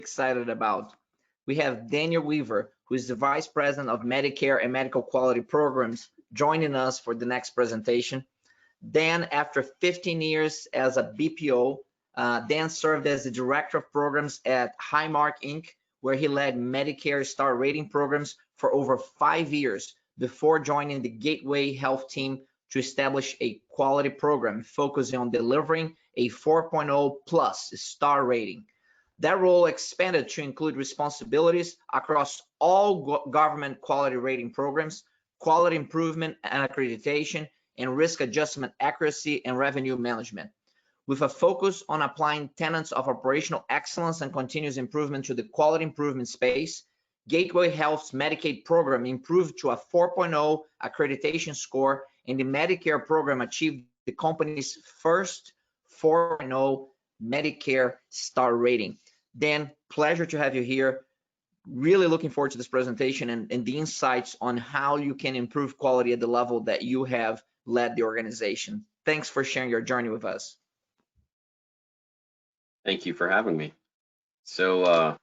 excited about. We have Daniel Weaver, who is the Vice President of Medicare and Medical Quality Programs, joining us for the next presentation. Dan, after 15 years as a BPO, Dan served as the Director of Programs at Highmark Inc., where he led Medicare Star Rating programs for over 5 years before joining the Gateway Health team to establish a quality program focusing on delivering a 4.0 plus star rating. That role expanded to include responsibilities across all government quality rating programs, quality improvement and accreditation, and risk adjustment accuracy and revenue management. With a focus on applying tenets of operational excellence and continuous improvement to the quality improvement space, Gateway Health's Medicaid program improved to a 4.0 accreditation score, and the Medicare program achieved the company's first 4.0 Medicare star rating. Dan, pleasure to have you here. Really looking forward to this presentation and the insights on how you can improve quality at the level that you have led the organization. Thanks for sharing your journey with us. Thank you for having me. So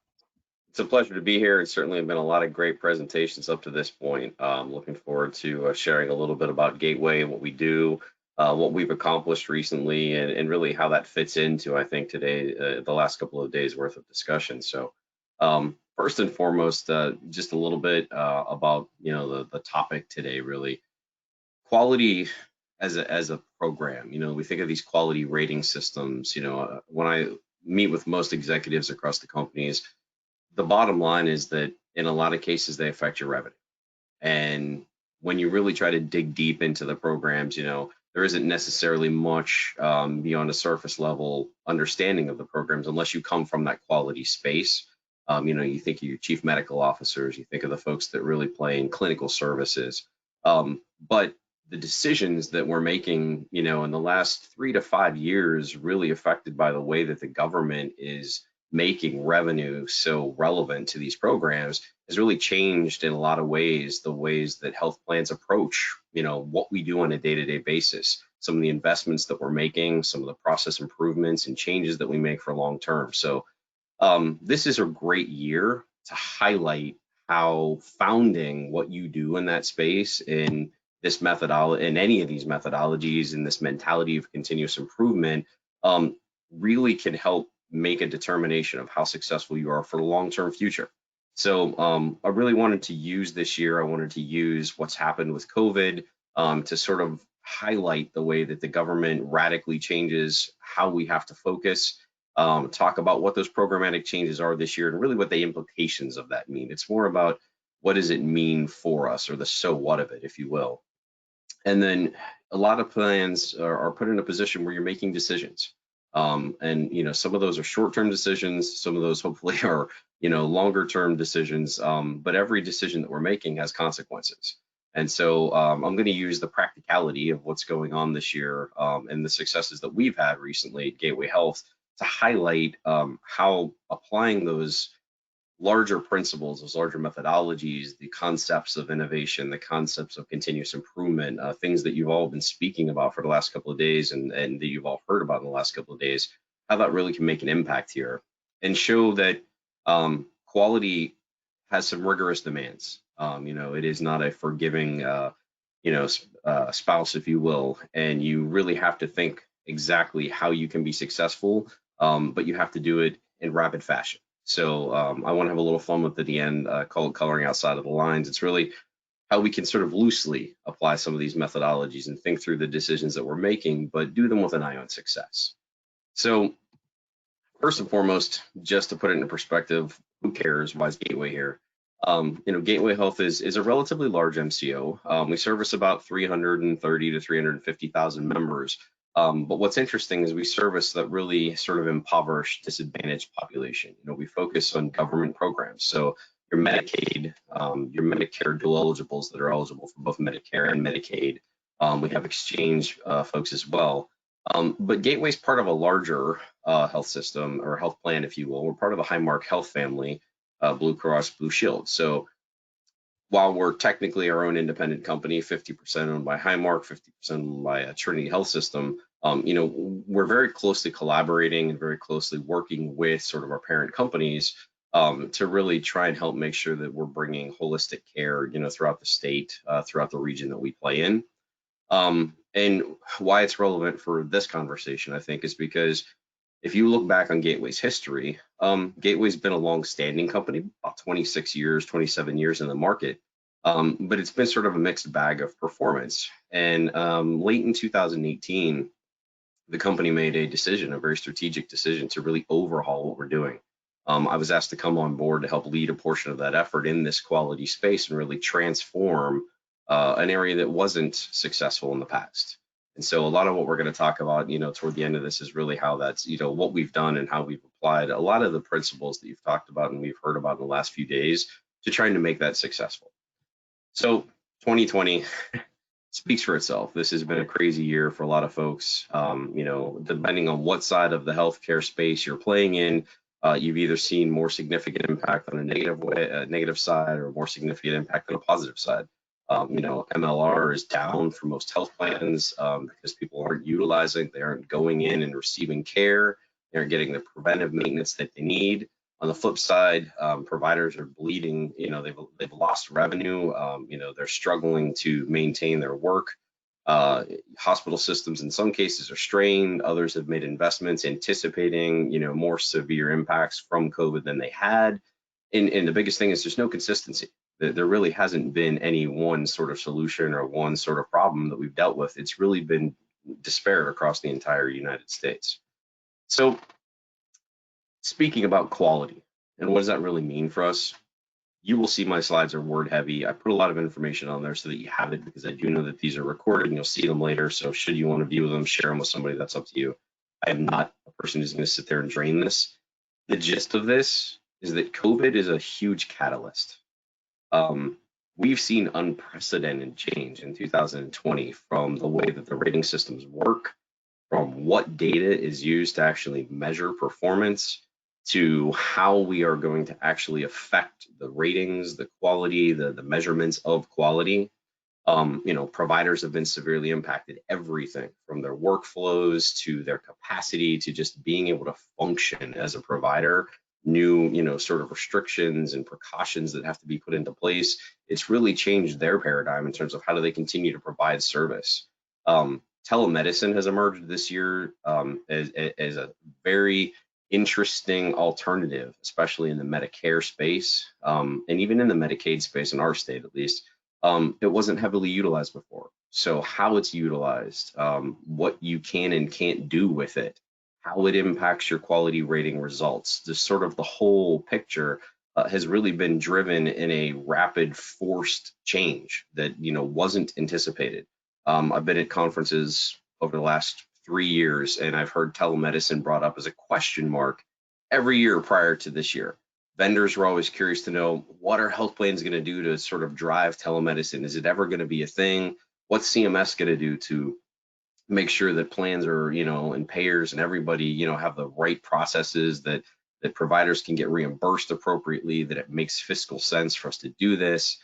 it's a pleasure to be here. It's certainly been a lot of great presentations up to this point. Looking forward to sharing a little bit about Gateway, what we do, what we've accomplished recently, and really how that fits into, I think, today, the last couple of days worth of discussion. So first and foremost, just a little bit about, the topic today, really. Quality as a program. We think of these quality rating systems. When I meet with most executives across the companies, the bottom line is that in a lot of cases, they affect your revenue. And when you really try to dig deep into the programs, there isn't necessarily much beyond a surface level understanding of the programs unless you come from that quality space. You think of your chief medical officers, you think of the folks that really play in clinical services. But the decisions that we're making, in the last 3 to 5 years, really affected by the way that the government is making revenue so relevant to these programs, has really changed in a lot of ways, the ways that health plans approach, what we do on a day-to-day basis, some of the investments that we're making, some of the process improvements and changes that we make for long term. So this is a great year to highlight how founding what you do in that space, in this methodology, in any of these methodologies, in this mentality of continuous improvement, really can help make a determination of how successful you are for the long-term future. So I really wanted to use this year, I wanted to use what's happened with COVID to sort of highlight the way that the government radically changes how we have to focus, talk about what those programmatic changes are this year and really what the implications of that mean. It's more about what does it mean for us, or the so what of it, if you will. And then a lot of plans are put in a position where you're making decisions. And some of those are short-term decisions, some of those hopefully are longer-term decisions, but every decision that we're making has consequences. And so I'm going to use the practicality of what's going on this year and the successes that we've had recently at Gateway Health to highlight how applying those larger principles, those larger methodologies, the concepts of innovation, the concepts of continuous improvement, things that you've all been speaking about for the last couple of days and that you've all heard about in the last couple of days, how that really can make an impact here and show that quality has some rigorous demands. It is not a forgiving, spouse, if you will, and you really have to think exactly how you can be successful, but you have to do it in rapid fashion. So I want to have a little fun with it at the end, called coloring outside of the lines. It's really how we can sort of loosely apply some of these methodologies and think through the decisions that we're making, but do them with an eye on success. So first and foremost, just to put it into perspective, who cares? Why is Gateway here? Gateway Health is a relatively large MCO. We service about 330 to 350,000 members. But what's interesting is we service that really sort of impoverished, disadvantaged population. We focus on government programs. So your Medicaid, your Medicare dual eligibles that are eligible for both Medicare and Medicaid. We have exchange folks as well. But Gateway is part of a larger health system or health plan, if you will. We're part of the Highmark Health family, Blue Cross Blue Shield. So while we're technically our own independent company, 50% owned by Highmark, 50% owned by Trinity Health System, We're very closely collaborating and very closely working with sort of our parent companies to really try and help make sure that we're bringing holistic care, throughout the state, throughout the region that we play in. And why it's relevant for this conversation, I think, is because if you look back on Gateway's history, Gateway's been a long-standing company, about 26 years, 27 years in the market, but it's been sort of a mixed bag of performance. And late in 2018, the company made a decision, a very strategic decision, to really overhaul what we're doing. I was asked to come on board to help lead a portion of that effort in this quality space and really transform an area that wasn't successful in the past. And so a lot of what we're going to talk about, toward the end of this is really how that's, what we've done and how we've applied a lot of the principles that you've talked about and we've heard about in the last few days to trying to make that successful. So 2020 speaks for itself. This has been a crazy year for a lot of folks. Depending on what side of the healthcare space you're playing in, you've either seen more significant impact on a negative side or more significant impact on a positive side. MLR is down for most health plans because people aren't utilizing, they aren't going in and receiving care, they aren't getting the preventive maintenance that they need. On the flip side, providers are bleeding. They've lost revenue. They're struggling to maintain their work. Hospital systems in some cases are strained. Others have made investments anticipating, more severe impacts from COVID than they had. And the biggest thing is there's no consistency. There really hasn't been any one sort of solution or one sort of problem that we've dealt with. It's really been disparate across the entire United States. So speaking about quality and what does that really mean for us, you will see my slides are word heavy. I put a lot of information on there so that you have it, because I do know that these are recorded and you'll see them later. So should you want to view them, share them with somebody, that's up to you. I am not a person who's going to sit there and drain this. The gist of this is that COVID is a huge catalyst. We've seen unprecedented change in 2020 from the way that the rating systems work, from what data is used to actually measure performance, to how we are going to actually affect the ratings, the quality, the measurements of quality. Providers have been severely impacted. Everything from their workflows to their capacity to just being able to function as a provider, new, sort of restrictions and precautions that have to be put into place. It's really changed their paradigm in terms of how do they continue to provide service. Telemedicine has emerged this year as a very interesting alternative, especially in the Medicare space, and even in the Medicaid space in our state, at least. It wasn't heavily utilized before. So how it's utilized, what you can and can't do with it, how it impacts your quality rating results, just sort of the whole picture has really been driven in a rapid, forced change that wasn't anticipated. I've been at conferences over the last 3 years, and I've heard telemedicine brought up as a question mark every year prior to this year. Vendors were always curious to know, what are health plans going to do to sort of drive telemedicine? Is it ever going to be a thing? What's CMS going to do to make sure that plans are, and payers and everybody, have the right processes, that providers can get reimbursed appropriately, that it makes fiscal sense for us to do this?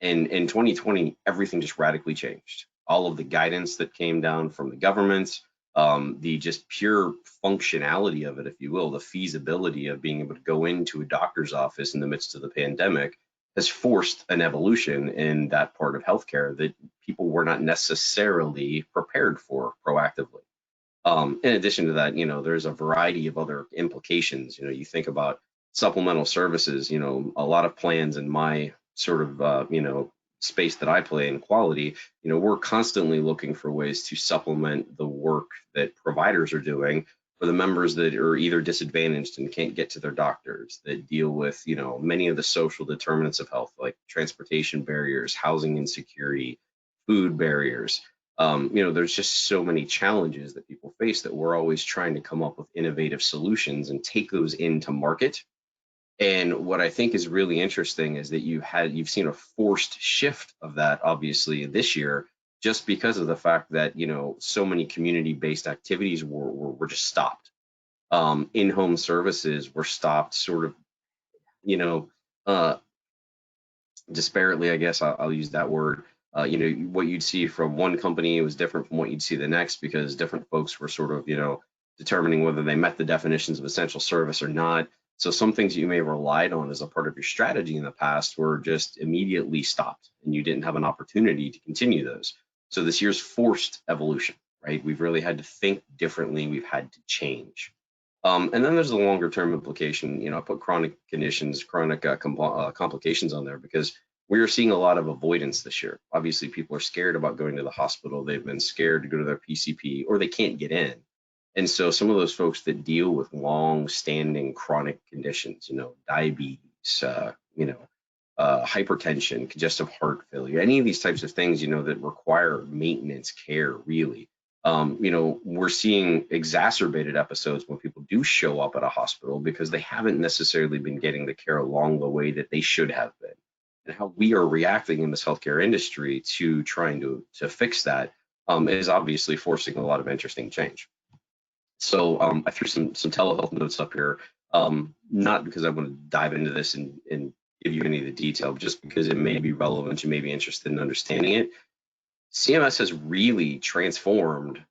And in 2020, everything just radically changed. All of the guidance that came down from the government, the just pure functionality of it, if you will, the feasibility of being able to go into a doctor's office in the midst of the pandemic has forced an evolution in that part of healthcare that people were not necessarily prepared for proactively. In addition to that, there's a variety of other implications. You think about supplemental services, a lot of plans in my sort of, space that I play in quality, we're constantly looking for ways to supplement the work that providers are doing for the members that are either disadvantaged and can't get to their doctors, that deal with, many of the social determinants of health, like transportation barriers, housing insecurity, food barriers. There's just so many challenges that people face that we're always trying to come up with innovative solutions and take those into market. And what I think is really interesting is that you've seen a forced shift of that, obviously, this year, just because of the fact that, so many community-based activities were just stopped. In-home services were stopped sort of, disparately, I guess I'll use that word. You know, what you'd see from one company was different from what you'd see the next, because different folks were sort of, you know, determining whether they met the definitions of essential service or not. So some things you may have relied on as a part of your strategy in the past were just immediately stopped, and you didn't have an opportunity to continue those. So this year's forced evolution, right? We've really had to think differently. We've had to change. And then there's the longer term implication. You know, I put chronic conditions, chronic complications on there because we are seeing a lot of avoidance this year. Obviously, people are scared about going to the hospital. They've been scared to go to their PCP, or they can't get in. And so some of those folks that deal with long-standing chronic conditions, you know, diabetes, hypertension, congestive heart failure, any of these types of things, you know, that require maintenance care, really. You know, we're seeing exacerbated episodes when people do show up at a hospital because they haven't necessarily been getting the care along the way that they should have been. And how we are reacting in this healthcare industry to trying to fix that is obviously forcing a lot of interesting change. So I threw some telehealth notes up here, not because I want to dive into this and give you any of the detail, but just because it may be relevant, you may be interested in understanding it. CMS has really transformed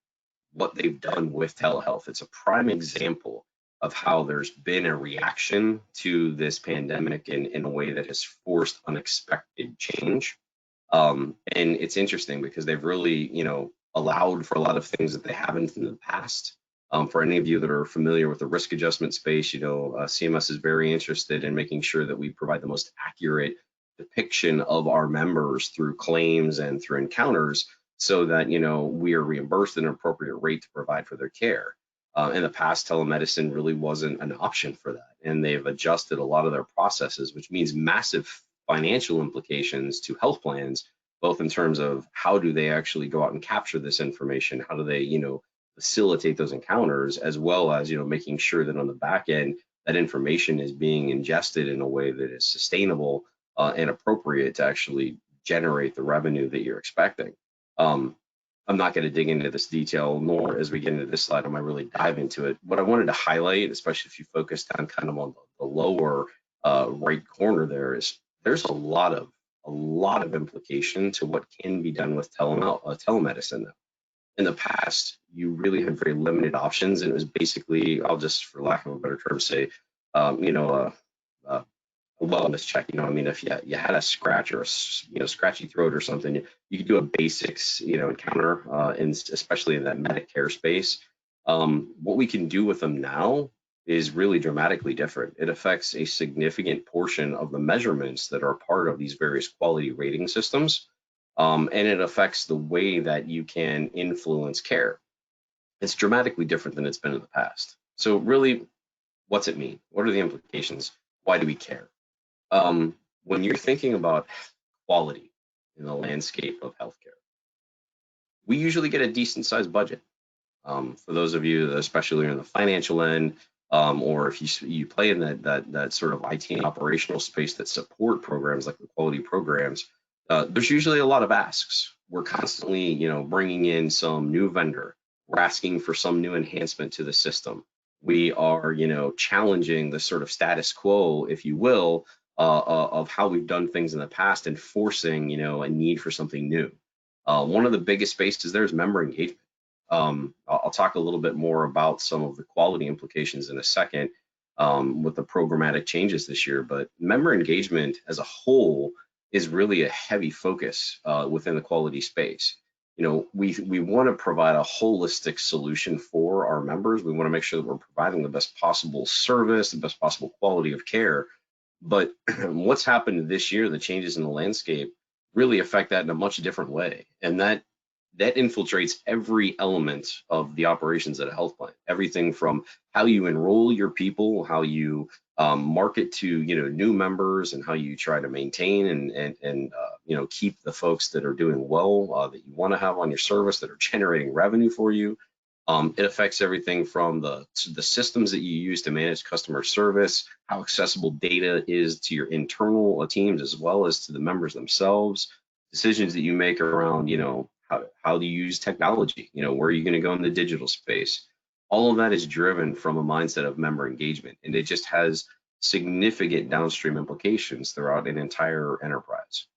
what they've done with telehealth. It's a prime example of how there's been a reaction to this pandemic in a way that has forced unexpected change. And it's interesting because they've really, you know, allowed for a lot of things that they haven't in the past. For any of you that are familiar with the risk adjustment space, you know, CMS is very interested in making sure that we provide the most accurate depiction of our members through claims and through encounters, so that, you know, we are reimbursed at an appropriate rate to provide for their care. In the past, telemedicine really wasn't an option for that, and they've adjusted a lot of their processes, which means massive financial implications to health plans, both in terms of how do they actually go out and capture this information, how do they, you know, facilitate those encounters, as well as, you know, making sure that on the back end that information is being ingested in a way that is sustainable and appropriate to actually generate the revenue that you're expecting. I'm not going to dig into this detail, nor as we get into this slide, am I really dive into it. What I wanted to highlight, especially if you focus down kind of on the lower right corner there, is there's a lot of implication to what can be done with telemedicine. In the past, you really had very limited options, and it was basically, I'll just, for lack of a better term, say, a wellness check. You know, I mean, if you had a scratch or a scratchy throat or something, you could do a basics, you know, encounter, especially in that Medicare space. What we can do with them now is really dramatically different. It affects a significant portion of the measurements that are part of these various quality rating systems, and it affects the way that you can influence care. It's dramatically different than it's been in the past. So really, what's it mean? What are the implications? Why do we care? When you're thinking about quality in the landscape of healthcare, we usually get a decent sized budget. For those of you, especially in the financial end, or if you play in that sort of IT and operational space that support programs like the quality programs, there's usually a lot of asks. We're constantly, you know, bringing in some new vendor. We're asking for some new enhancement to the system. We are, you know, challenging the sort of status quo, if you will, of how we've done things in the past, and forcing, you know, a need for something new. One of the biggest spaces there is member engagement. I'll talk a little bit more about some of the quality implications in a second with the programmatic changes this year, but member engagement as a whole is really a heavy focus within the quality space. You know, we want to provide a holistic solution for our members. We want to make sure that we're providing the best possible service, the best possible quality of care. But what's happened this year, the changes in the landscape, really affect that in a much different way. And that infiltrates every element of the operations at a health plan. Everything from how you enroll your people, how you market to, you know, new members, and how you try to maintain and you know, keep the folks that are doing well, that you want to have on your service, that are generating revenue for you. It affects everything from the systems that you use to manage customer service, how accessible data is to your internal teams as well as to the members themselves, decisions that you make around, you know, how do you use technology, you know, where are you going to go in the digital space. All of that is driven from a mindset of member engagement, and it just has significant downstream implications throughout an entire enterprise.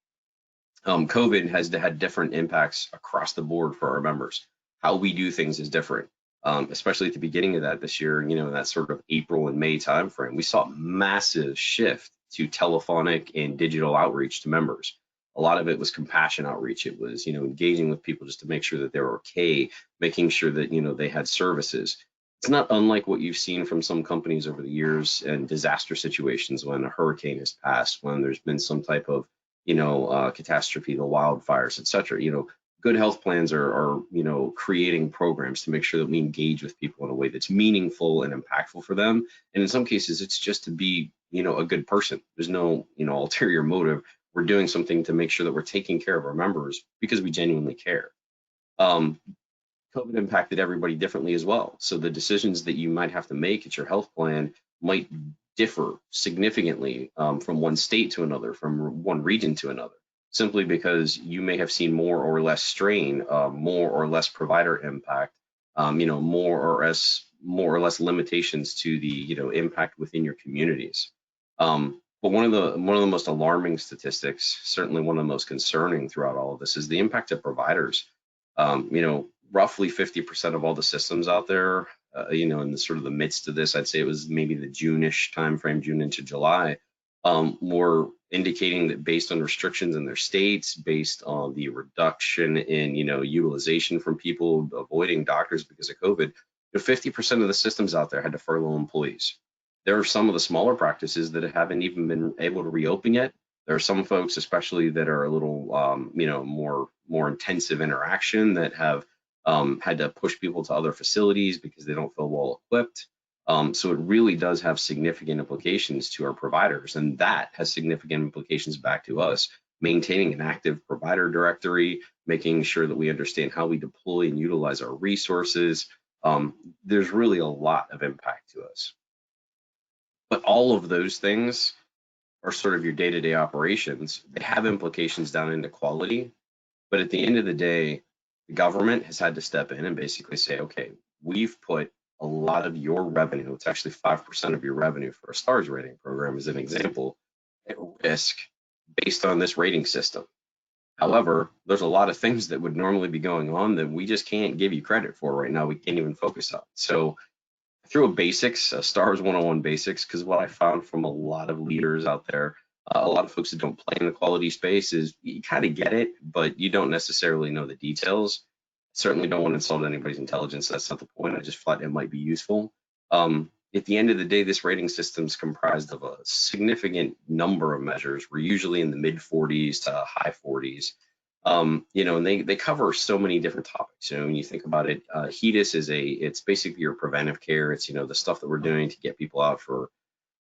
COVID has had different impacts across the board for our members. How we do things is different, especially at the beginning of that this year, in that sort of April and May timeframe. We saw a massive shift to telephonic and digital outreach to members. A lot of it was compassion outreach. It was, engaging with people just to make sure that they were okay, making sure that, they had services. It's not unlike what you've seen from some companies over the years and disaster situations when a hurricane has passed, when there's been some type of catastrophe, the wildfires, et cetera. Good health plans are creating programs to make sure that we engage with people in a way that's meaningful and impactful for them. And in some cases, it's just to be, a good person. There's no, ulterior motive. We're doing something to make sure that we're taking care of our members because we genuinely care. COVID impacted everybody differently as well. So the decisions that you might have to make at your health plan might differ significantly from one state to another, from one region to another, simply because you may have seen more or less strain, more or less provider impact, more or less limitations to the impact within your communities. But one of the most alarming statistics, certainly one of the most concerning throughout all of this, is the impact of providers. Roughly 50% of all the systems out there, in the sort of the midst of this, I'd say it was maybe the June-ish timeframe, June into July, were indicating that based on restrictions in their states, based on the reduction in, utilization from people avoiding doctors because of COVID, 50% of the systems out there had to furlough employees. There are some of the smaller practices that haven't even been able to reopen yet. There are some folks, especially that are a little, more intensive interaction, that have had to push people to other facilities because they don't feel well equipped. So it really does have significant implications to our providers, and that has significant implications back to us, maintaining an active provider directory, making sure that we understand how we deploy and utilize our resources. There's really a lot of impact to us. But all of those things are sort of your day-to-day operations. They have implications down into quality, but at the end of the day, the government has had to step in and basically say, okay, we've put a lot of your revenue, it's actually 5% of your revenue for a STARS rating program as an example, at risk based on this rating system. However, there's a lot of things that would normally be going on that we just can't give you credit for right now. We can't even focus on. So through a STARS 101 basics, because what I found from a lot of leaders out there, a lot of folks that don't play in the quality space, is you kind of get it, but you don't necessarily know the details. Certainly don't want to insult anybody's intelligence. That's not the point. I just thought it might be useful. At the end of the day, this rating system is comprised of a significant number of measures. We're usually in the mid 40s to high 40s. And they cover so many different topics. When you think about it, HEDIS it's basically your preventive care. It's, the stuff that we're doing to get people out for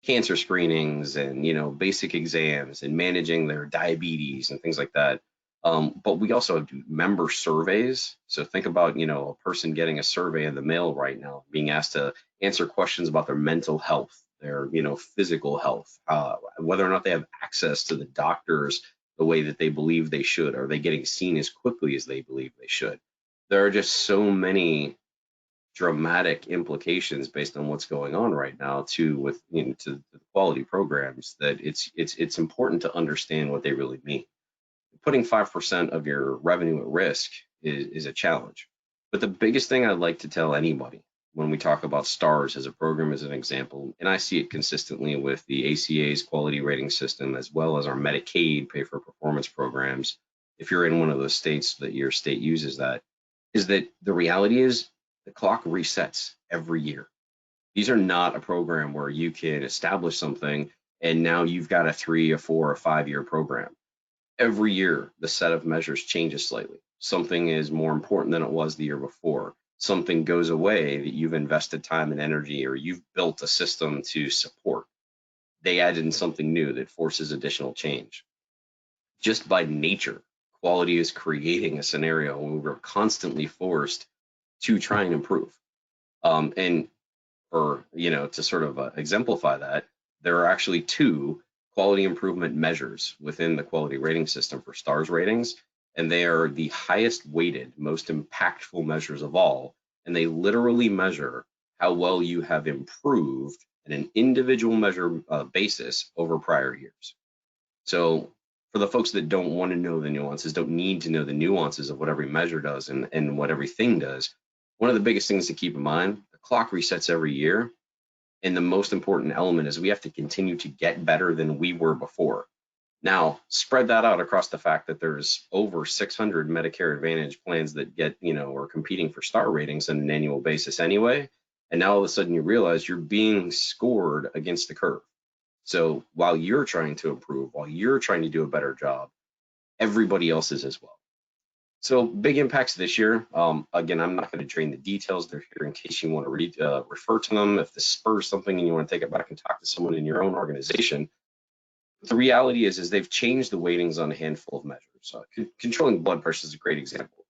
cancer screenings and, basic exams and managing their diabetes and things like that. But we also do member surveys. So think about, a person getting a survey in the mail right now, being asked to answer questions about their mental health, their, physical health, whether or not they have access to the doctors the way that they believe they should. Are they getting seen as quickly as they believe they should? There are just so many dramatic implications based on what's going on right now to the quality programs, that it's important to understand what they really mean. Putting 5% of your revenue at risk is a challenge. But the biggest thing I'd like to tell anybody when we talk about STARS as a program, as an example, and I see it consistently with the ACA's quality rating system, as well as our Medicaid pay for performance programs, if you're in one of those states that your state uses that, is that the reality is the clock resets every year. These are not a program where you can establish something and now you've got a 3, a 4, or 5 year program. Every year, the set of measures changes slightly. Something is more important than it was the year before. Something goes away that you've invested time and energy, or you've built a system to support. They add in something new that forces additional change. Just by nature, quality is creating a scenario where we're constantly forced to try and improve. And for, to sort of exemplify that, there are actually 2 quality improvement measures within the quality rating system for STARS ratings, and they are the highest weighted, most impactful measures of all, and they literally measure how well you have improved at an individual measure basis over prior years. So for the folks that don't want to know the nuances, don't need to know the nuances of what every measure does and what everything does, one of the biggest things to keep in mind, the clock resets every year. And the most important element is we have to continue to get better than we were before. Now, spread that out across the fact that there's over 600 Medicare Advantage plans that get, are competing for star ratings on an annual basis anyway. And now all of a sudden you realize you're being scored against the curve. So while you're trying to improve, while you're trying to do a better job, everybody else is as well. So big impacts this year. Again, I'm not going to drain the details. They're here in case you want to refer to them. If this spurs something and you want to take it back and talk to someone in your own organization. The reality is they've changed the weightings on a handful of measures. Controlling blood pressure is a great example.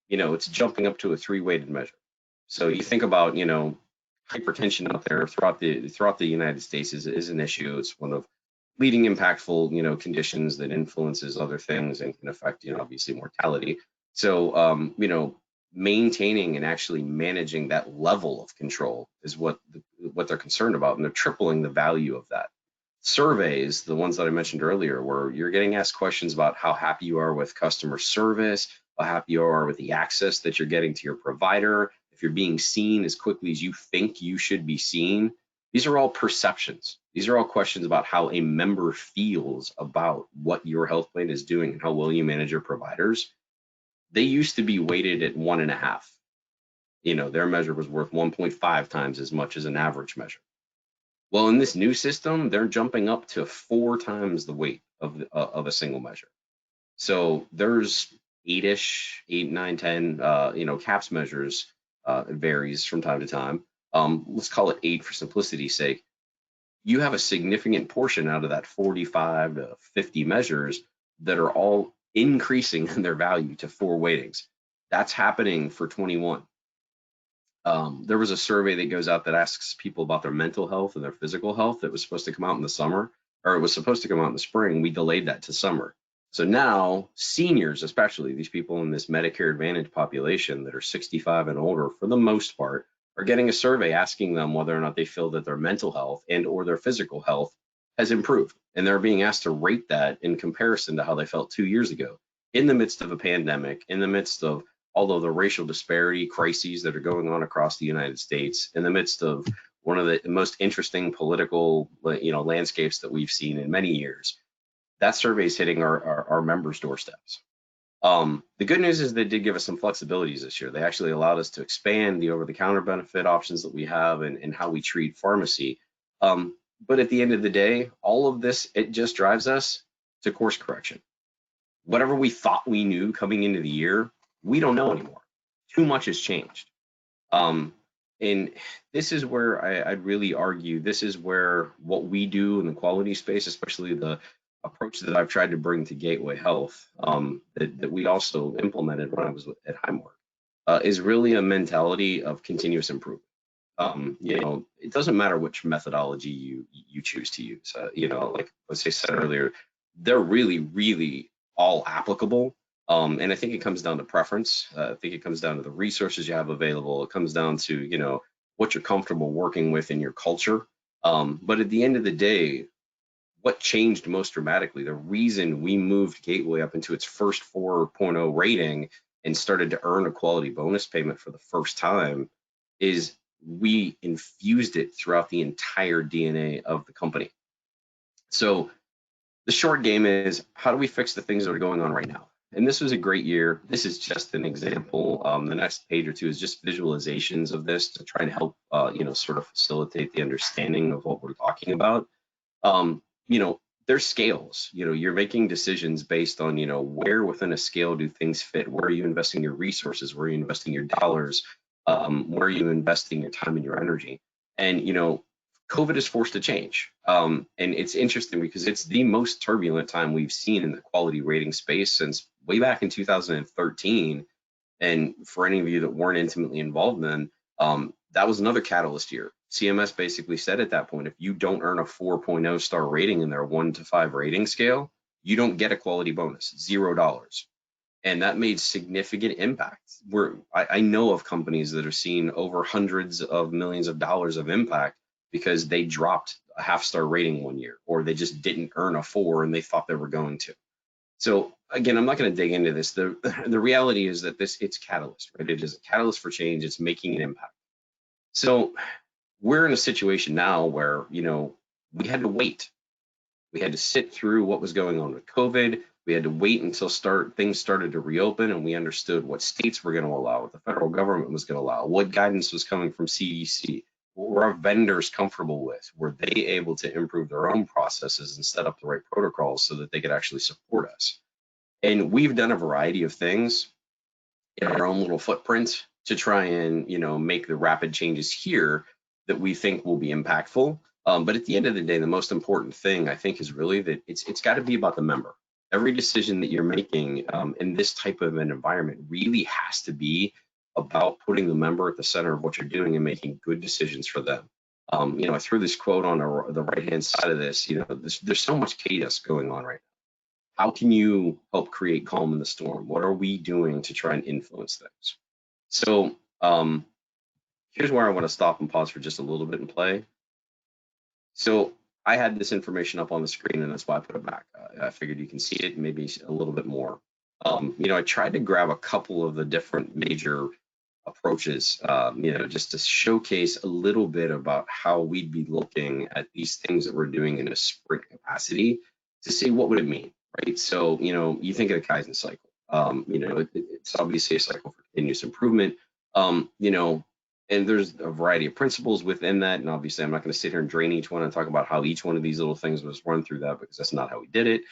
It's jumping up to a 3-weighted measure. So you think about, hypertension out there throughout the United States is an issue. It's one of leading impactful, conditions that influences other things and can affect, obviously mortality. So, maintaining and actually managing that level of control is what they're concerned about, and they're tripling the value of that. Surveys, the ones that I mentioned earlier, where you're getting asked questions about how happy you are with customer service, how happy you are with the access that you're getting to your provider, if you're being seen as quickly as you think you should be seen. These are all perceptions. These are all questions about how a member feels about what your health plan is doing and how well you manage your providers. They used to be weighted at 1.5. Their measure was worth 1.5 times as much as an average measure. Well, in this new system, they're jumping up to 4 times the weight of a single measure. So there's 8, 9, 10, CAPS measures. It varies from time to time. Let's call it 8 for simplicity's sake. You have a significant portion out of that 45 to 50 measures that are all increasing in their value to 4 weightings. That's happening for 21. There was a survey that goes out that asks people about their mental health and their physical health that was supposed to come out in the summer, or it was supposed to come out in the spring. We delayed that to summer. So now seniors, especially these people in this Medicare Advantage population that are 65 and older, for the most part, are getting a survey asking them whether or not they feel that their mental health and or their physical health has improved. And they're being asked to rate that in comparison to how they felt 2 years ago, in the midst of a pandemic, in the midst of all of the racial disparity crises that are going on across the United States, in the midst of one of the most interesting political, landscapes that we've seen in many years. That survey is hitting our members' doorsteps. The good news is they did give us some flexibilities this year. They actually allowed us to expand the over-the-counter benefit options that we have and how we treat pharmacy. But at the end of the day, all of this, it just drives us to course correction. Whatever we thought we knew coming into the year, we don't know anymore. Too much has changed. And this is where I'd really argue, this is where what we do in the quality space, especially the approach that I've tried to bring to Gateway Health, that we also implemented when I was at Highmark, is really a mentality of continuous improvement. It doesn't matter which methodology you choose to use. Like I said earlier, they're really, really all applicable. And I think it comes down to preference. I think it comes down to the resources you have available. It comes down to, what you're comfortable working with in your culture. But at the end of the day, what changed most dramatically, the reason we moved Gateway up into its first 4.0 rating and started to earn a quality bonus payment for the first time, is we infused it throughout the entire DNA of the company. So the short game is, how do we fix the things that are going on right now? And this was a great year. This is just an example. The next page or two is just visualizations of this to try and help, sort of facilitate the understanding of what we're talking about. There's scales. You're making decisions based on, where within a scale do things fit? Where are you investing your resources? Where are you investing your dollars? Where are you investing your time and your energy? And, COVID is forced to change. And it's interesting because it's the most turbulent time we've seen in the quality rating space since way back in 2013. And for any of you that weren't intimately involved then, that was another catalyst year. CMS basically said at that point, if you don't earn a 4.0 star rating in their 1 to 5 rating scale, you don't get a quality bonus, $0. And that made significant impact. I know of companies that are seeing over hundreds of millions of dollars of impact because they dropped a half-star rating one year, or they just didn't earn a 4 and they thought they were going to. So again, I'm not going to dig into this. The reality is that it's catalyst, right? It is a catalyst for change. It's making an impact. So we're in a situation now where, we had to wait. We had to sit through what was going on with COVID. We had to wait until things started to reopen, and we understood what states were going to allow, what the federal government was going to allow, what guidance was coming from CDC, what were our vendors comfortable with? Were they able to improve their own processes and set up the right protocols so that they could actually support us? And we've done a variety of things in our own little footprint to try and, make the rapid changes here that we think will be impactful. But at the end of the day, the most important thing I think is really that it's got to be about the member. Every decision that you're making in this type of an environment really has to be about putting the member at the center of what you're doing and making good decisions for them. I threw this quote on the right-hand side of this. There's so much chaos going on right now. How can you help create calm in the storm? What are we doing to try and influence things? So here's where I want to stop and pause for just a little bit and play. So I had this information up on the screen, and that's why I put it back. I figured you can see it maybe a little bit more. I tried to grab a couple of the different major approaches, just to showcase a little bit about how we'd be looking at these things that we're doing in a sprint capacity to see what would it mean, right? So, you think of the Kaizen cycle. It's obviously a cycle for continuous improvement. And there's a variety of principles within that. And obviously, I'm not going to sit here and drain each one and talk about how each one of these little things was run through that, because that's not how we did it.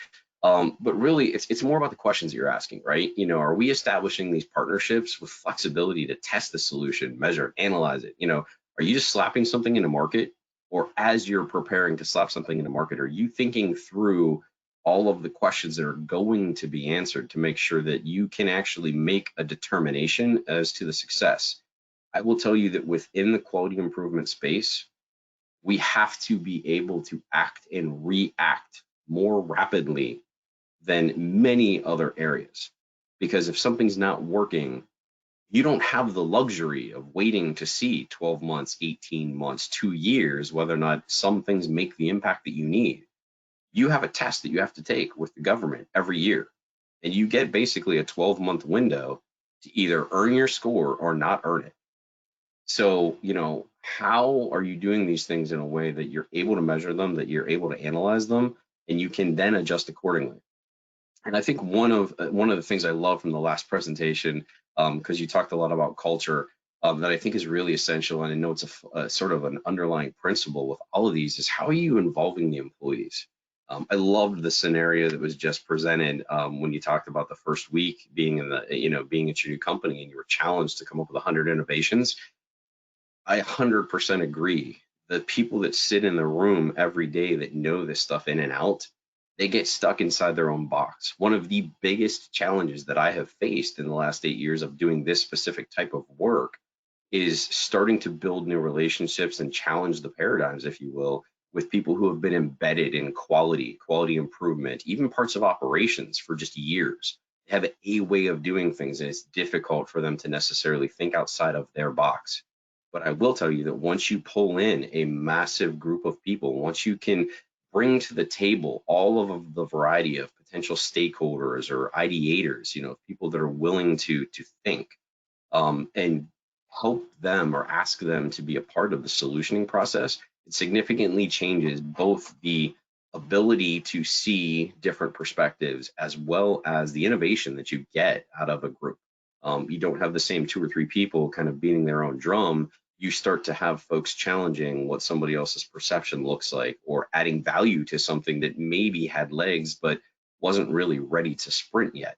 But really, it's more about the questions that you're asking, right? Are we establishing these partnerships with flexibility to test the solution, measure it, analyze it? Are you just slapping something in the market? Or as you're preparing to slap something in the market, are you thinking through all of the questions that are going to be answered to make sure that you can actually make a determination as to the success? I will tell you that within the quality improvement space, we have to be able to act and react more rapidly than many other areas. Because if something's not working, you don't have the luxury of waiting to see 12 months, 18 months, 2 years, whether or not some things make the impact that you need. You have a test that you have to take with the government every year, and you get basically a 12-month window to either earn your score or not earn it. So, how are you doing these things in a way that you're able to measure them, that you're able to analyze them, and you can then adjust accordingly? And I think one of the things I love from the last presentation, because you talked a lot about culture, that I think is really essential, and I know it's a sort of an underlying principle with all of these, is how are you involving the employees? I loved the scenario that was just presented when you talked about the first week being being at your new company, and you were challenged to come up with 100 innovations. I 100% agree. The people that sit in the room every day that know this stuff in and out, they get stuck inside their own box. One of the biggest challenges that I have faced in the last 8 years of doing this specific type of work is starting to build new relationships and challenge the paradigms, if you will, with people who have been embedded in quality improvement, even parts of operations for just years. They have a way of doing things, and it's difficult for them to necessarily think outside of their box. But I will tell you that once you pull in a massive group of people, once you can bring to the table all of the variety of potential stakeholders or ideators, people that are willing to think and help them or ask them to be a part of the solutioning process, it significantly changes both the ability to see different perspectives as well as the innovation that you get out of a group. You don't have the same 2 or 3 people kind of beating their own drum. You start to have folks challenging what somebody else's perception looks like, or adding value to something that maybe had legs but wasn't really ready to sprint yet.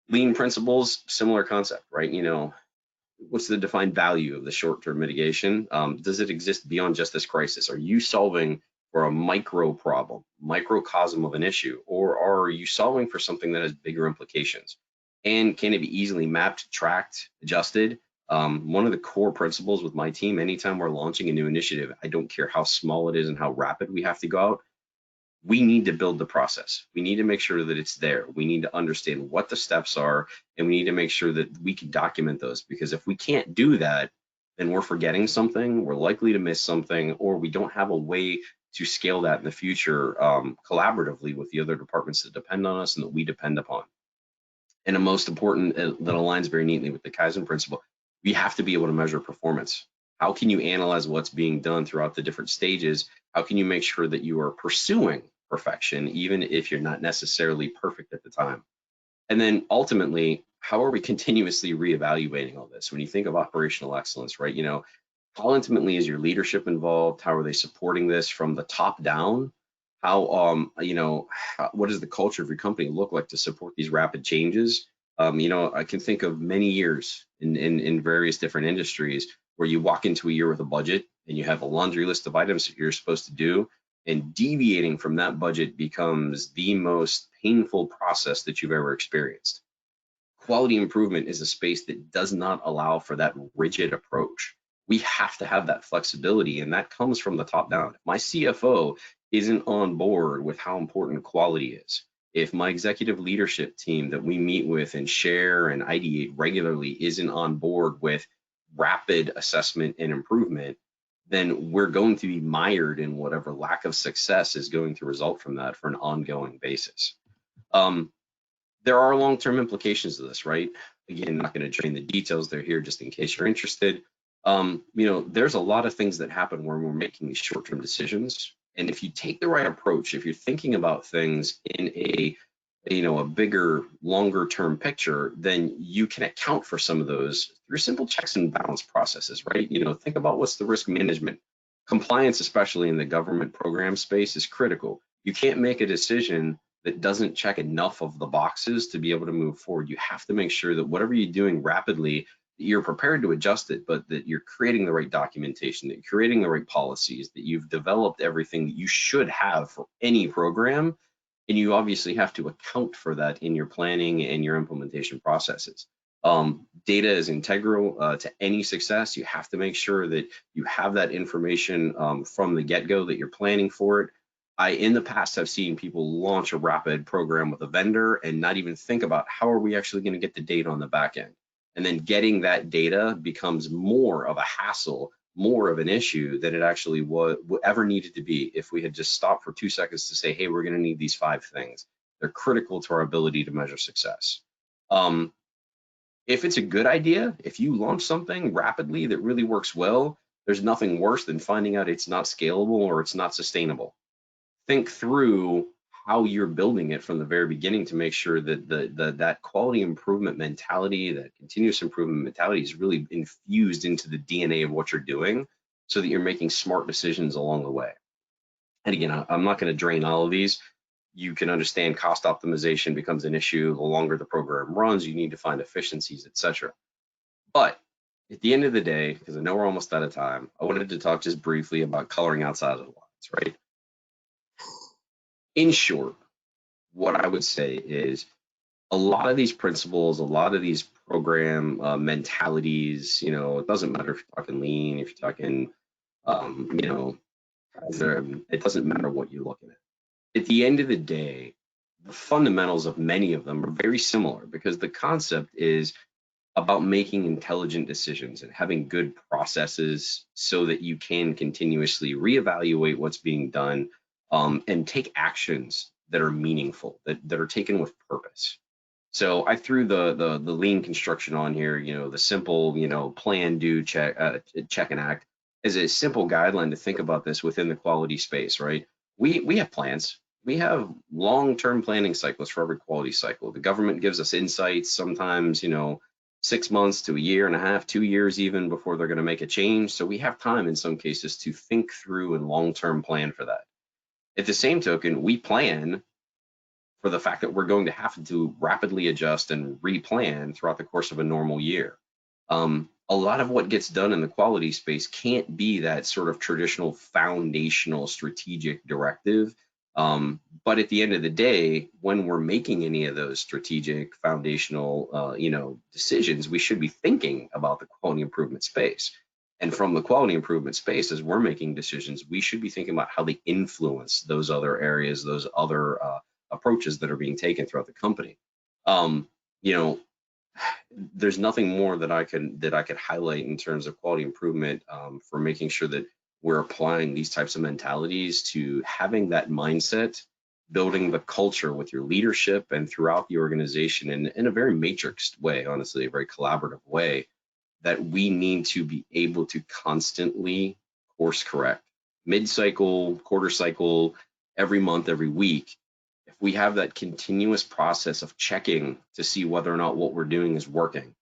Lean principles, similar concept, right? What's the defined value of the short-term mitigation? Does it exist beyond just this crisis? Are you solving for a micro problem, microcosm of an issue, or are you solving for something that has bigger implications? And can it be easily mapped, tracked, adjusted? One of the core principles with my team, anytime we're launching a new initiative, I don't care how small it is and how rapid we have to go out, we need to build the process. We need to make sure that it's there. We need to understand what the steps are, and we need to make sure that we can document those, because if we can't do that, then we're forgetting something, we're likely to miss something, or we don't have a way to scale that in the future collaboratively with the other departments that depend on us and that we depend upon. And the most important, that aligns very neatly with the Kaizen principle, we have to be able to measure performance. How can you analyze what's being done throughout the different stages? How can you make sure that you are pursuing perfection, even if you're not necessarily perfect at the time? And then ultimately, how are we continuously reevaluating all this? When you think of operational excellence, right? How intimately is your leadership involved? How are they supporting this from the top down? How, what does the culture of your company look like to support these rapid changes? I can think of many years in various different industries where you walk into a year with a budget and you have a laundry list of items that you're supposed to do, and deviating from that budget becomes the most painful process that you've ever experienced. Quality improvement is a space that does not allow for that rigid approach. We have to have that flexibility, and that comes from the top down. If my CFO isn't on board with how important quality is, if my executive leadership team that we meet with and share and ideate regularly isn't on board with rapid assessment and improvement, then we're going to be mired in whatever lack of success is going to result from that for an ongoing basis. There are long-term implications of this, right? Again, I'm not going to drain the details. They're here just in case you're interested. There's a lot of things that happen when we're making these short-term decisions. And if you take the right approach, if you're thinking about things in a bigger, longer-term picture, then you can account for some of those through simple checks and balance processes, right? Think about what's the risk management. Compliance, especially in the government program space, is critical. You can't make a decision that doesn't check enough of the boxes to be able to move forward. You have to make sure that whatever you're doing rapidly, you're prepared to adjust it, but that you're creating the right documentation, that you're creating the right policies, that you've developed everything that you should have for any program. And you obviously have to account for that in your planning and your implementation processes. Data is integral to any success. You have to make sure that you have that information from the get-go, that you're planning for it. In the past, have seen people launch a rapid program with a vendor and not even think about how are we actually going to get the data on the back end. And then getting that data becomes more of a hassle, more of an issue than it actually ever needed to be if we had just stopped for 2 seconds to say, hey, we're going to need these 5 things. They're critical to our ability to measure success. If it's a good idea, if you launch something rapidly that really works well, there's nothing worse than finding out it's not scalable or it's not sustainable. Think through how you're building it from the very beginning to make sure that that quality improvement mentality, that continuous improvement mentality is really infused into the DNA of what you're doing so that you're making smart decisions along the way. And again, I'm not going to drain all of these. You can understand cost optimization becomes an issue the longer the program runs. You need to find efficiencies, etc. But at the end of the day, because I know we're almost out of time, I wanted to talk just briefly about coloring outside of the lines, right? In short, what I would say is a lot of these principles, a lot of these program mentalities, it doesn't matter if you're talking lean, if you're talking, it doesn't matter what you're looking at. At the end of the day, the fundamentals of many of them are very similar because the concept is about making intelligent decisions and having good processes so that you can continuously reevaluate what's being done and take actions that are meaningful, that are taken with purpose. So I threw the lean construction on here, the simple, plan, do, check and act as a simple guideline to think about this within the quality space, right? We have plans. We have long-term planning cycles for every quality cycle. The government gives us insights sometimes, 6 months to a year and a half, 2 years even before they're going to make a change. So we have time in some cases to think through and long-term plan for that. At the same token, we plan for the fact that we're going to have to rapidly adjust and replan throughout the course of a normal year. A lot of what gets done in the quality space can't be that sort of traditional foundational strategic directive. But at the end of the day, when we're making any of those strategic foundational, decisions, we should be thinking about the quality improvement space. And from the quality improvement space, as we're making decisions, we should be thinking about how they influence those other areas, those other approaches that are being taken throughout the company. There's nothing more that I could highlight in terms of quality improvement for making sure that we're applying these types of mentalities to having that mindset, building the culture with your leadership and throughout the organization in a very matrixed way, honestly, a very collaborative way, that we need to be able to constantly course correct, mid-cycle, quarter cycle, every month, every week. If we have that continuous process of checking to see whether or not what we're doing is working,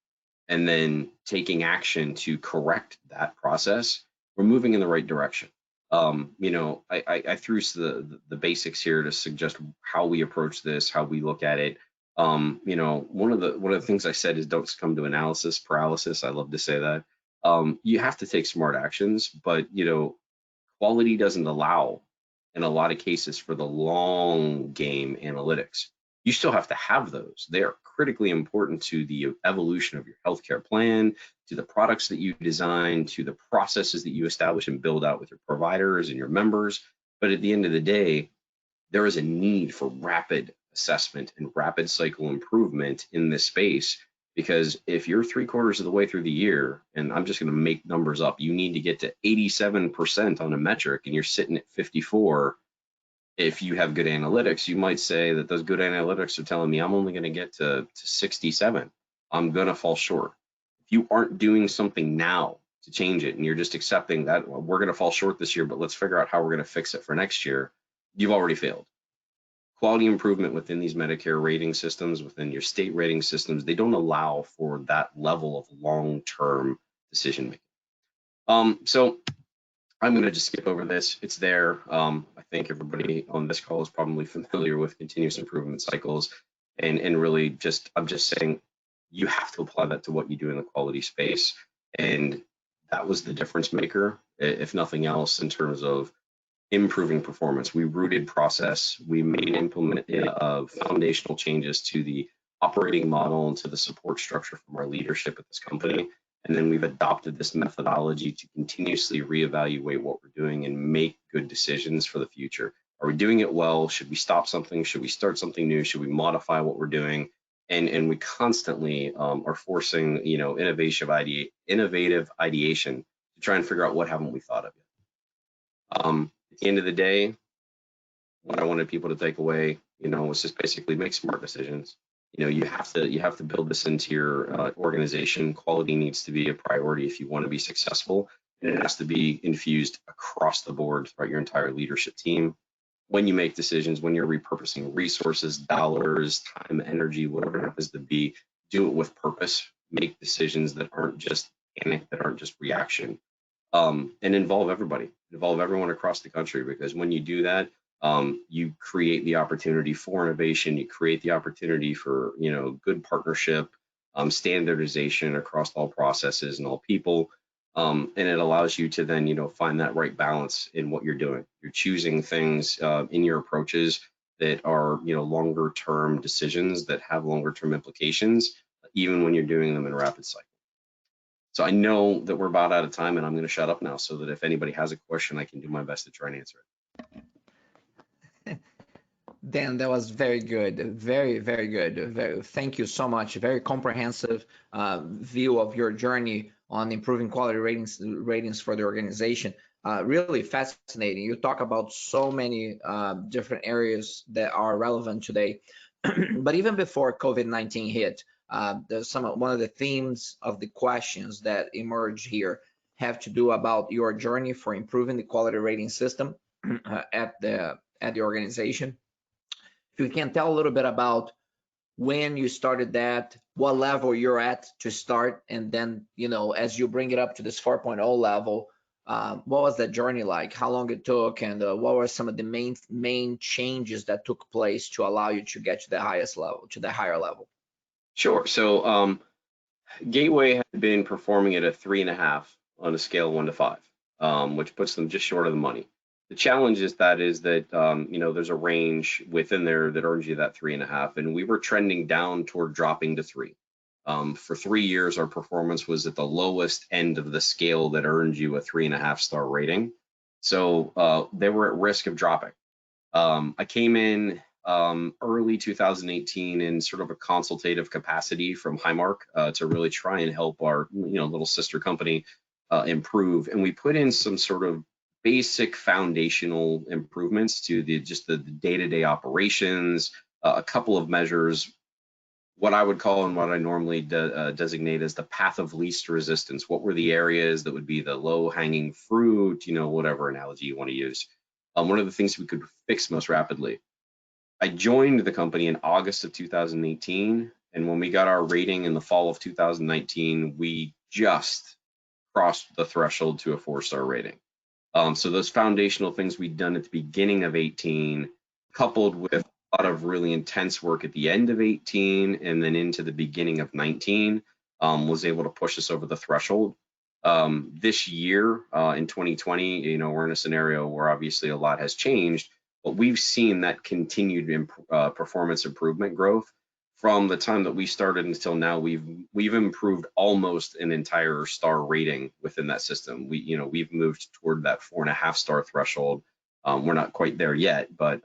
and then taking action to correct that process, we're moving in the right direction. I threw the basics here to suggest how we approach this, how we look at it. One of the things I said is don't succumb to analysis paralysis. I love to say that. You have to take smart actions, but quality doesn't allow, in a lot of cases, for the long game analytics. You still have to have those. They are critically important to the evolution of your healthcare plan, to the products that you design, to the processes that you establish and build out with your providers and your members. But at the end of the day, there is a need for rapid assessment and rapid cycle improvement in this space, because if you're 3/4 of the way through the year, and I'm just going to make numbers up, you need to get to 87% on a metric and you're sitting at 54. If you have good analytics, you might say that those good analytics are telling me I'm only going to get to 67. I'm going to fall short. If you aren't doing something now to change it and you're just accepting that, well, we're going to fall short this year, but let's figure out how we're going to fix it for next year, you've already failed. Quality improvement within these Medicare rating systems, within your state rating systems, they don't allow for that level of long-term decision making. So I'm going to just skip over this. It's there. I think everybody on this call is probably familiar with continuous improvement cycles, and really I'm just saying you have to apply that to what you do in the quality space. And that was the difference maker, if nothing else, in terms of improving performance. We rooted process. We made foundational changes to the operating model and to the support structure from our leadership at this company. And then we've adopted this methodology to continuously reevaluate what we're doing and make good decisions for the future. Are we doing it well? Should we stop something? Should we start something new? Should we modify what we're doing? And we constantly are forcing, innovative ideation to try and figure out what haven't we thought of yet. At the end of the day, what I wanted people to take away, was just basically make smart decisions. You have to build this into your organization. Quality needs to be a priority if you want to be successful, and it has to be infused across the board throughout your entire leadership team. When you make decisions, when you're repurposing resources, dollars, time, energy, whatever it happens to be, do it with purpose. Make decisions that aren't just panic, that aren't just reaction, and involve everybody, involve everyone across the country, because when you do that, you create the opportunity for innovation, you create the opportunity for good partnership, standardization across all processes and all people, and it allows you to then find that right balance in what you're doing. You're choosing things in your approaches that are longer term decisions that have longer term implications, even when you're doing them in rapid cycle. So I know that we're about out of time, and I'm going to shut up now so that if anybody has a question, I can do my best to try and answer it. Dan, that was very good. Very, very good. Thank you so much. Very comprehensive view of your journey on improving quality ratings for the organization. Really fascinating. You talk about so many different areas that are relevant today. But even before COVID-19 hit, there's one of the themes of the questions that emerge here have to do about your journey for improving the quality rating system at the organization. If you can tell a little bit about when you started that, what level you're at to start, and then as you bring it up to this 4.0 level, what was that journey like? How long it took, and what were some of the main changes that took place to allow you to get to the highest level, to the higher level? Sure. So Gateway had been performing at a 3.5 on a scale of 1 to 5, which puts them just short of the money. The challenge is that there's a range within there that earns you that 3.5, and we were trending down toward dropping to 3. For 3 years, our performance was at the lowest end of the scale that earned you a 3.5-star rating. So they were at risk of dropping. I came in early 2018 in sort of a consultative capacity from Highmark to really try and help our little sister company improve, and we put in some sort of basic foundational improvements to just the day-to-day operations, a couple of measures, what I would call and what I normally designate as the path of least resistance. What were the areas that would be the low-hanging fruit, whatever analogy you want to use. One of the things we could fix most rapidly. I joined the company in August of 2018, and when we got our rating in the fall of 2019, we just crossed the threshold to a 4-star rating. So those foundational things we'd done at the beginning of 18, coupled with a lot of really intense work at the end of 18 and then into the beginning of 19, was able to push us over the threshold. This year, in 2020, we're in a scenario where obviously a lot has changed, but we've seen that continued performance improvement growth from the time that we started until now. We've improved almost an entire star rating within that system. We've moved toward that 4.5-star threshold. We're not quite there yet, but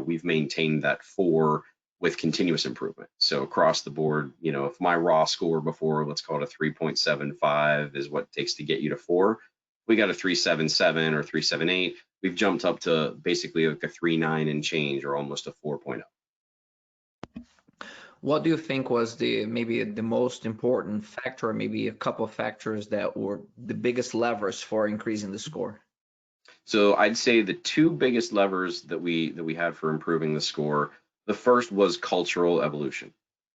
we've maintained that 4 with continuous improvement. So across the board, if my raw score before, let's call it a 3.75 is what it takes to get you to 4, we got a 3.77 or 3.78. We've jumped up to basically like a 3.9 and change, or almost a 4.0. What do you think was maybe the most important factor, or maybe a couple of factors that were the biggest levers for increasing the score? So I'd say the 2 biggest levers that we had for improving the score, the first was cultural evolution.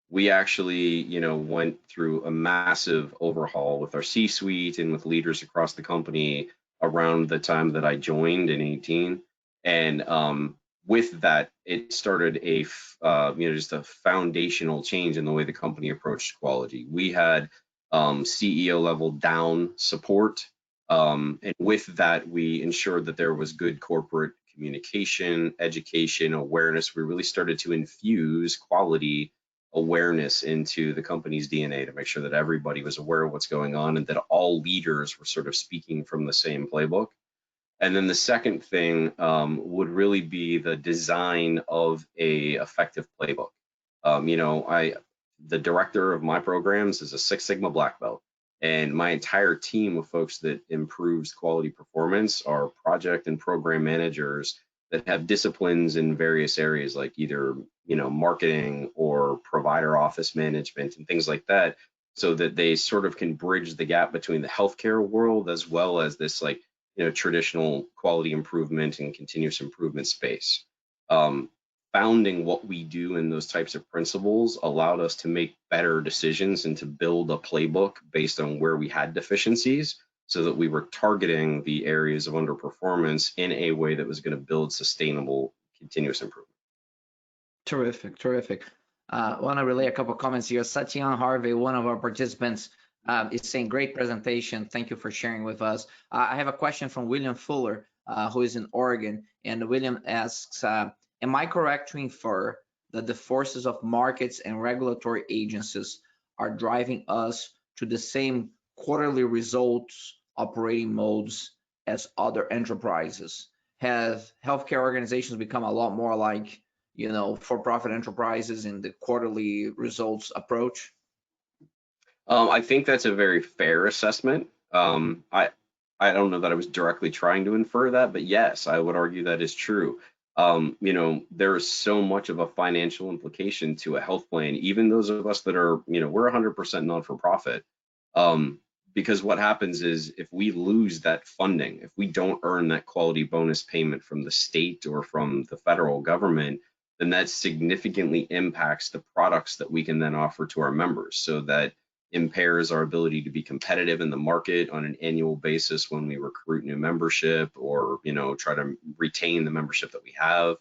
We actually, went through a massive overhaul with our C-suite and with leaders across the company around the time that I joined in 18. And with that, it started just a foundational change in the way the company approached quality. We had CEO level down support. And with that, we ensured that there was good corporate communication, education, awareness. We really started to infuse quality awareness into the company's DNA to make sure that everybody was aware of what's going on and that all leaders were sort of speaking from the same playbook. And then the second thing would really be the design of a effective playbook. The director of my programs is a 6 Sigma black belt. And my entire team of folks that improves quality performance are project and program managers that have disciplines in various areas, like either marketing or provider office management and things like that, so that they sort of can bridge the gap between the healthcare world as well as this traditional quality improvement and continuous improvement space. Founding what we do in those types of principles allowed us to make better decisions and to build a playbook based on where we had deficiencies, so that we were targeting the areas of underperformance in a way that was going to build sustainable continuous improvement. Terrific, terrific. I want to relay a couple of comments here. Satyan Harvey, one of our participants, is saying, great presentation. Thank you for sharing with us. I have a question from William Fuller, who is in Oregon. And William asks, am I correct to infer that the forces of markets and regulatory agencies are driving us to the same quarterly results operating modes as other enterprises? Have healthcare organizations become a lot more like, for-profit enterprises in the quarterly results approach? I think that's a very fair assessment. I don't know that I was directly trying to infer that, but yes, I would argue that is true. There is so much of a financial implication to a health plan, even those of us that are, we're 100% non-for-profit. Because what happens is, if we lose that funding, if we don't earn that quality bonus payment from the state or from the federal government, then that significantly impacts the products that we can then offer to our members. So that impairs our ability to be competitive in the market on an annual basis when we recruit new membership or try to retain the membership that we have.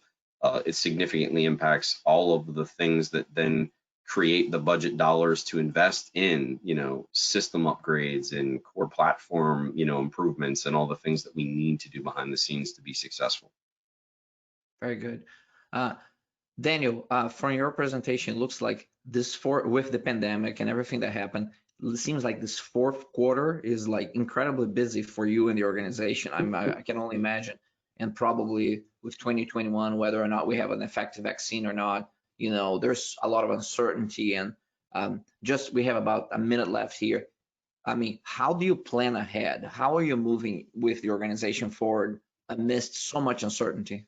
It significantly impacts all of the things that then create the budget dollars to invest in system upgrades and core platform improvements and all the things that we need to do behind the scenes to be successful. Very good. Daniel, from your presentation, it looks like with the pandemic and everything that happened, it seems like this fourth quarter is like incredibly busy for you and the organization. I can only imagine. And probably with 2021, whether or not we have an effective vaccine or not, there's a lot of uncertainty. And we have about a minute left here. I mean, how do you plan ahead? How are you moving with the organization forward amidst so much uncertainty?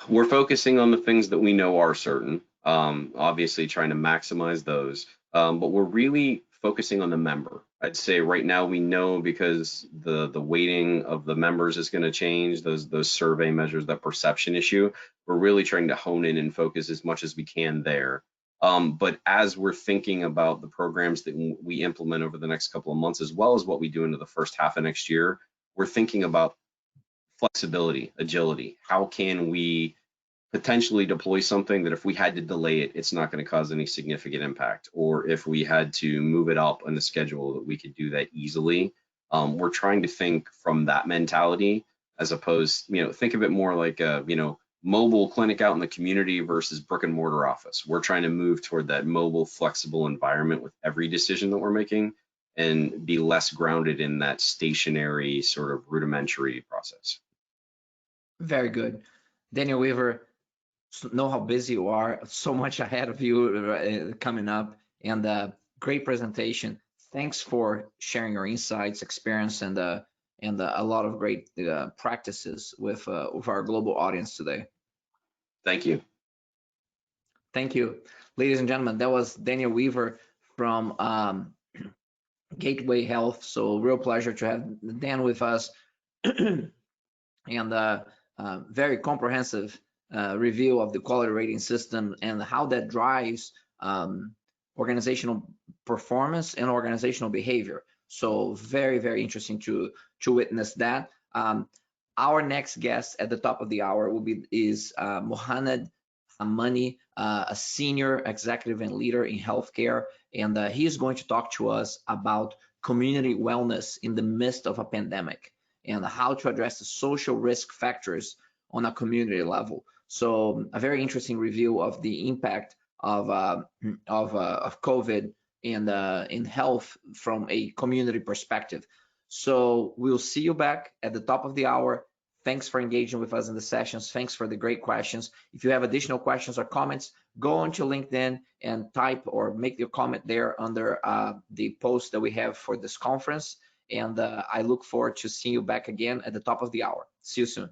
We're focusing on the things that we know are certain, obviously trying to maximize those, but we're really focusing on the member. I'd say right now we know because the weighting of the members is going to change, those survey measures, that perception issue. We're really trying to hone in and focus as much as we can there. But as we're thinking about the programs that we implement over the next couple of months, as well as what we do into the first half of next year, we're thinking about flexibility, agility. How can we potentially deploy something that if we had to delay it, it's not going to cause any significant impact? Or if we had to move it up on the schedule, that we could do that easily. We're trying to think from that mentality as opposed, think of it more like a, mobile clinic out in the community versus brick and mortar office. We're trying to move toward that mobile, flexible environment with every decision that we're making and be less grounded in that stationary sort of rudimentary process. Very good. Daniel Weaver, know how busy you are, so much ahead of you coming up, and great presentation. Thanks for sharing your insights, experience, and a lot of great practices with our global audience today. Thank you. Thank you. Ladies and gentlemen, that was Daniel Weaver from Gateway Health. So real pleasure to have Dan with us. And very comprehensive review of the quality rating system and how that drives organizational performance and organizational behavior. So very, very interesting to witness that. Our next guest at the top of the hour is Mohamed Hamani, a senior executive and leader in healthcare, and he is going to talk to us about community wellness in the midst of a pandemic and how to address the social risk factors on a community level. So a very interesting review of the impact of COVID and in health from a community perspective. So we'll see you back at the top of the hour. Thanks for engaging with us in the sessions. Thanks for the great questions. If you have additional questions or comments, go onto LinkedIn and type or make your comment there under the post that we have for this conference. And I look forward to seeing you back again at the top of the hour. See you soon.